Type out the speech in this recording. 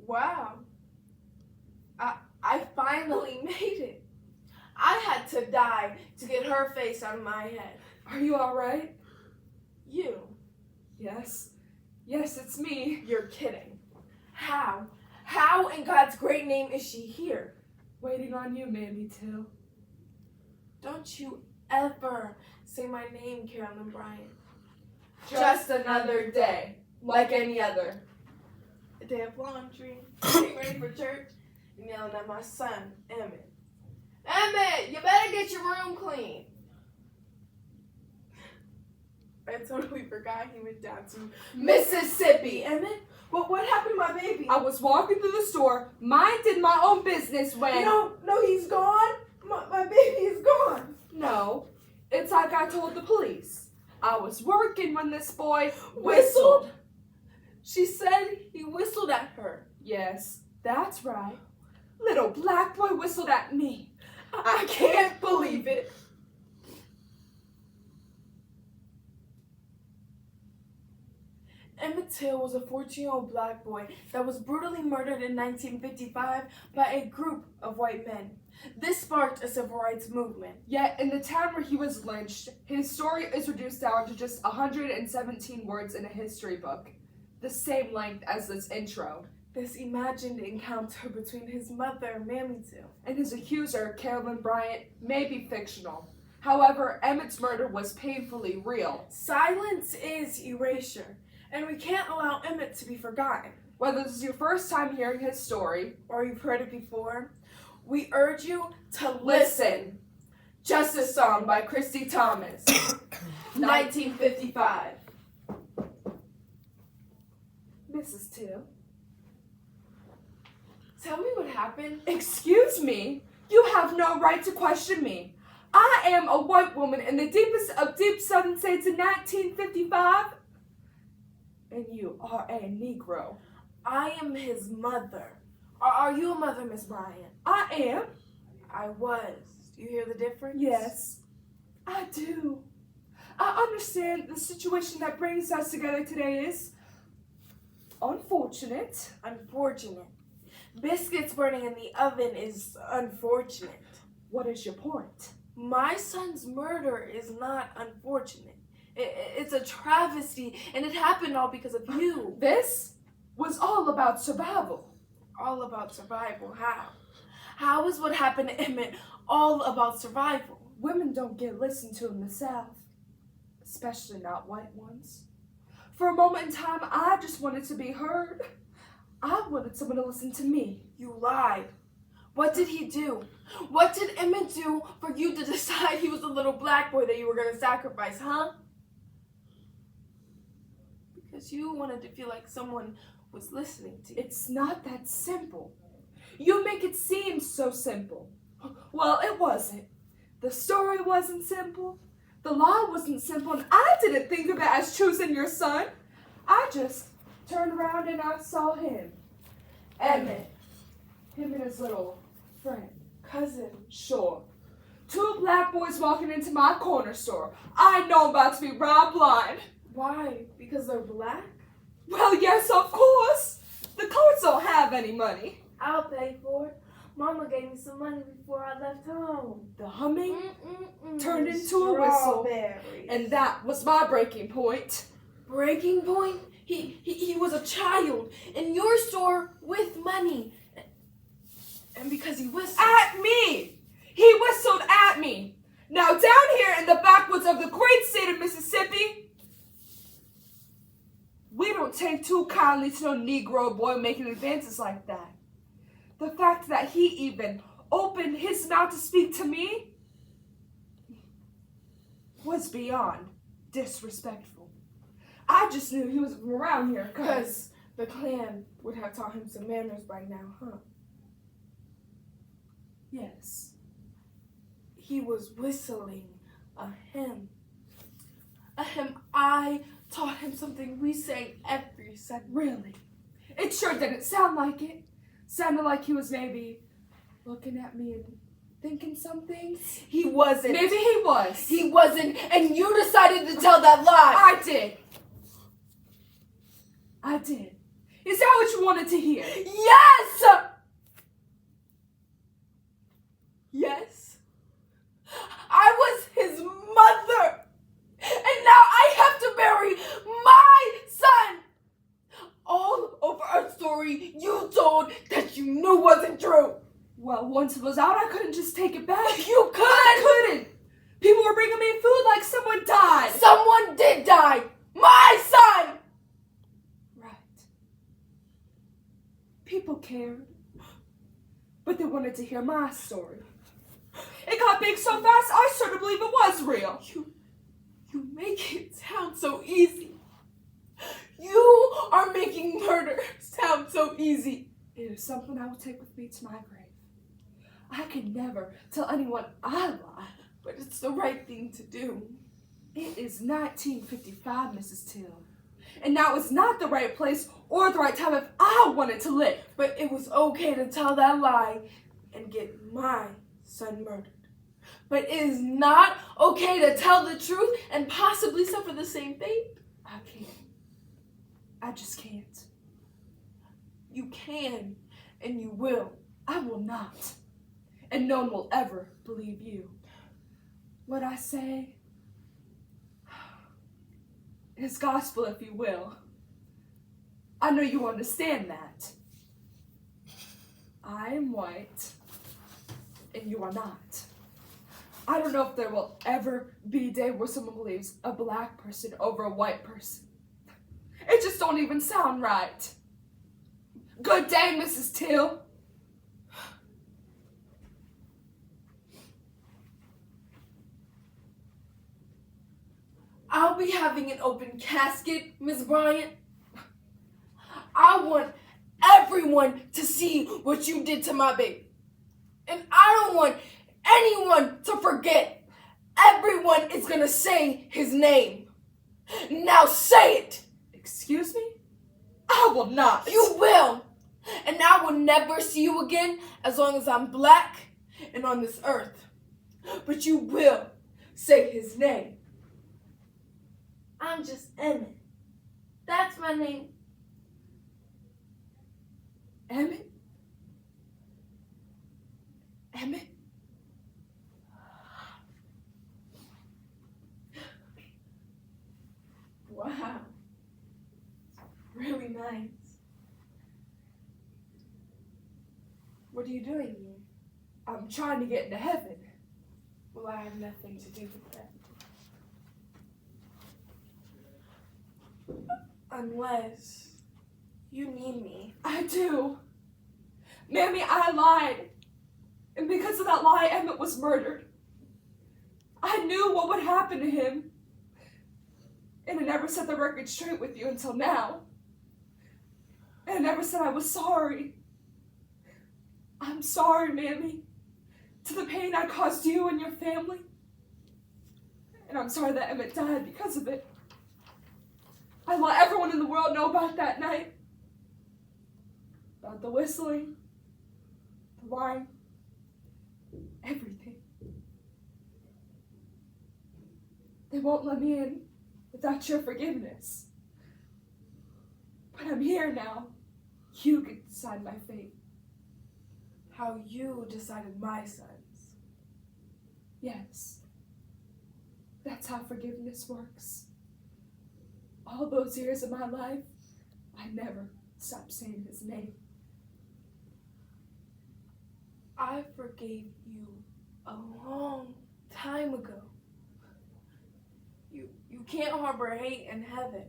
Wow. I finally made it. I had to die to get her face out of my head. Are you all right? You? Yes. Yes, it's me. You're kidding. How? How in God's great name is she here? Waiting on you, Mammy Till. Don't you ever say my name, Carolyn Bryant. Just another day, like any other. A day of laundry, getting ready for church, and yelling at my son, Emmett. Emmett, you better get your room clean. I totally forgot he went down to Mississippi. Emmett, what happened to my baby? I was walking through the store, minding my own business when... No, he's gone. My baby is gone. No, it's like I told the police. I was working when this boy Whistled? She said he whistled at her. Yes, that's right. Little black boy whistled at me. I can't believe it. Emmett Till was a 14-year-old black boy that was brutally murdered in 1955 by a group of white men. This sparked a civil rights movement. Yet, in the town where he was lynched, his story is reduced down to just 117 words in a history book, the same length as this intro. This imagined encounter between his mother, Mammy Till, and his accuser, Carolyn Bryant, may be fictional. However, Emmett's murder was painfully real. Silence is erasure, and we can't allow Emmett to be forgotten. Whether this is your first time hearing his story, or you've heard it before, we urge you to listen. Justice Song by Christy Thomas, 1955. Mrs. Till. Tell me what happened. Excuse me? You have no right to question me. I am a white woman in the deepest of deep southern states in 1955. And you are a Negro. I am his mother. Are you a mother, Miss Bryant? I am. I was. Do you hear the difference? Yes, I do. I understand the situation that brings us together today is unfortunate. Unfortunate. Biscuits burning in the oven is unfortunate. What is your point? My son's murder is not unfortunate. It's a travesty, and it happened all because of you. This was all about survival. All about survival. How? How is what happened to Emmett all about survival? Women don't get listened to in the South, especially not white ones. For a moment in time, I just wanted to be heard. I wanted someone to listen to me. You lied. What did he do? What did Emmett do for you to decide he was the little black boy that you were going to sacrifice, huh? Because you wanted to feel like someone was listening to you. It's not that simple. You make it seem so simple. Well, it wasn't. The story wasn't simple. The law wasn't simple, and I didn't think of it as choosing your son. I just turned around and I saw him. Emmett. Him and his little friend. Cousin. Sure. Two black boys walking into my corner store. I know I'm about to be robbed blind. Why? Because they're black? Well, yes, of course. The courts don't have any money. I'll pay for it. Mama gave me some money before I left home. The humming turned into a whistle. And that was my breaking point. Breaking point? He was a child in your store with money. And because he whistled. At me! He whistled at me. Now down here in the backwoods of the great state of Mississippi, we don't take too kindly to no Negro boy making advances like that. The fact that he even opened his mouth to speak to me was beyond disrespectful. I just knew he was from around here because the Klan would have taught him some manners by now, huh? Yes. He was whistling a hymn. A hymn I taught him something we sang every second. Really? It sure didn't sound like it. Sounded like he was maybe looking at me and thinking some things. He wasn't. Maybe he was. He wasn't, and you decided to tell that lie. I did. Is that what you wanted to hear? Yes! Yes. I was his mother. And now I have to bury my son. All over a story you told that you knew wasn't true. Well, once it was out, I couldn't just take it back. You could. I couldn't. People were bringing me food like someone died. Someone did die. My son. Right. People cared. But they wanted to hear my story. It got big so fast, I started to believe it was real. You make it sound so easy. You are making murder sound so easy. It is something I will take with me to my grave. I can never tell anyone I lie. But it's the right thing to do. It is 1955, Mrs. Till. And now is not the right place or the right time if I wanted to live. But it was okay to tell that lie and get my son murdered. But it is not okay to tell the truth and possibly suffer the same fate. I can't. I just can't. You can and you will. I will not. And no one will ever believe you. What I say is gospel, if you will. I know you understand that. I am white, and you are not. I don't know if there will ever be a day where someone believes a black person over a white person. It just don't even sound right. Good day, Mrs. Till. I'll be having an open casket, Miss Bryant. I want everyone to see what you did to my baby. And I don't want anyone to forget. Everyone is gonna say his name. Now say it. Excuse me? I will not. You will. And I will never see you again as long as I'm black and on this earth. But you will say his name. I'm just Emmett. That's my name. Emmett? Emmett? Wow. Really nice. What are you doing here? I'm trying to get into heaven. Well, I have nothing to do with that. Unless you need me. I do. Mammy, I lied. And because of that lie, Emmett was murdered. I knew what would happen to him. And I never set the record straight with you until now. And I never said I was sorry. I'm sorry, Mammy, to the pain I caused you and your family. And I'm sorry that Emmett died because of it. I let everyone in the world know about that night. About the whistling, the lying, everything. They won't let me in without your forgiveness. But I'm here now. You can decide my fate. How you decided my son's. Yes. That's how forgiveness works. All those years of my life, I never stopped saying his name. I forgave you a long time ago. You can't harbor hate in heaven.